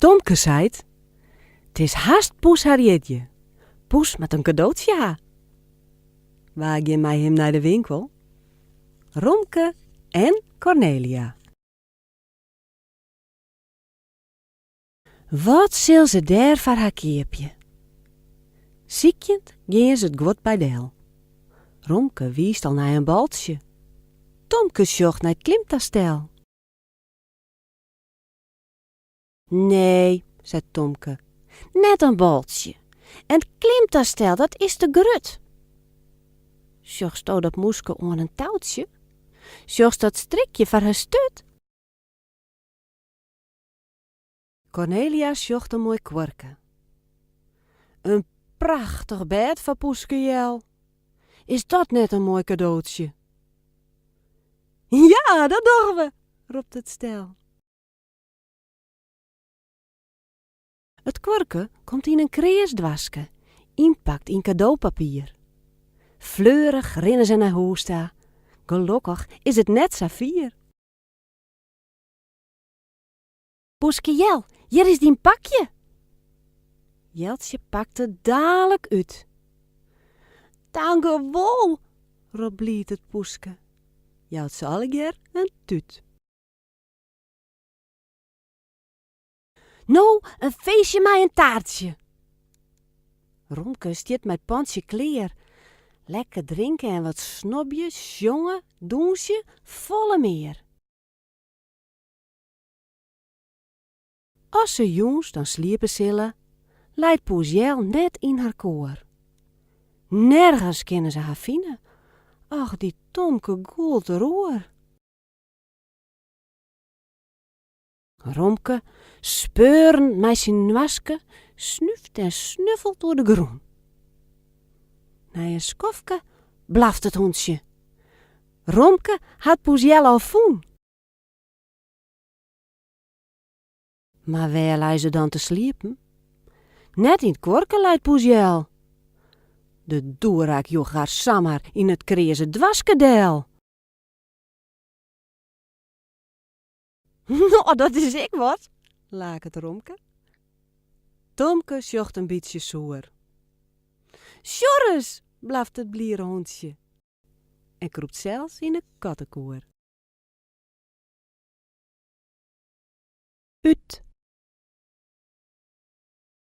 Tomke zeit: "'Het is haast Poes haar jitje. Poes met een cadeautje ha." Waar ging mij hem naar de winkel? Romke en Cornelia. Wat sil ze daar voor haar keepje? Ziekjend ging ze het goed bij Del. Romke wiest al naar een baltje. Tomke sjocht naar het klimtastel. Nee, zei Tomke, net een baltje. En het klimtastel, dat is te grut. Sjocht sto dat moeske aan een touwtje? Sjocht dat strikje voor haar stut? Cornelia sjocht een mooi kwarke. Een prachtig bed van Poeske Jel. Is dat net een mooi cadeautje? Ja, dat dachten we, roept het stel. Het kwarke komt in een kreersdwaske, inpakt in cadeaupapier. Fleurig rennen ze naar Hoesta. Gelukkig is het net saffier. Poeske Jel, hier is die pakje. Jeltje pakt het dadelijk uit. Dankjewel, roept het poeske. Jout zal ik er een tuut. Nou, een feestje met een taartje. Romke stiet met pantje kleer. Lekker drinken en wat snobjes, jongen, doensje, volle meer. Als ze jongens dan sliepen zullen, leidt Poes Jel net in haar koor. Nergens kennen ze haar vinden. Ach, die Tomke goelt roer. Romke, speurend met zijn maske, snuft en snuffelt door de groen. Na een skofke blaft het hondje. Romke had Poes Jel al voen. Maar waar lei ze dan te sliepen? Net in het korken leidt Poes Jel. De doerak joeg haar samar in het kreeze dwaskedel. Nou, dat is ik wat, laak het Romke. Tomke sjocht een beetje zoer. Sjorres, blaft het blierenhondje. En kroept zelfs in een kattenkoer. Uit.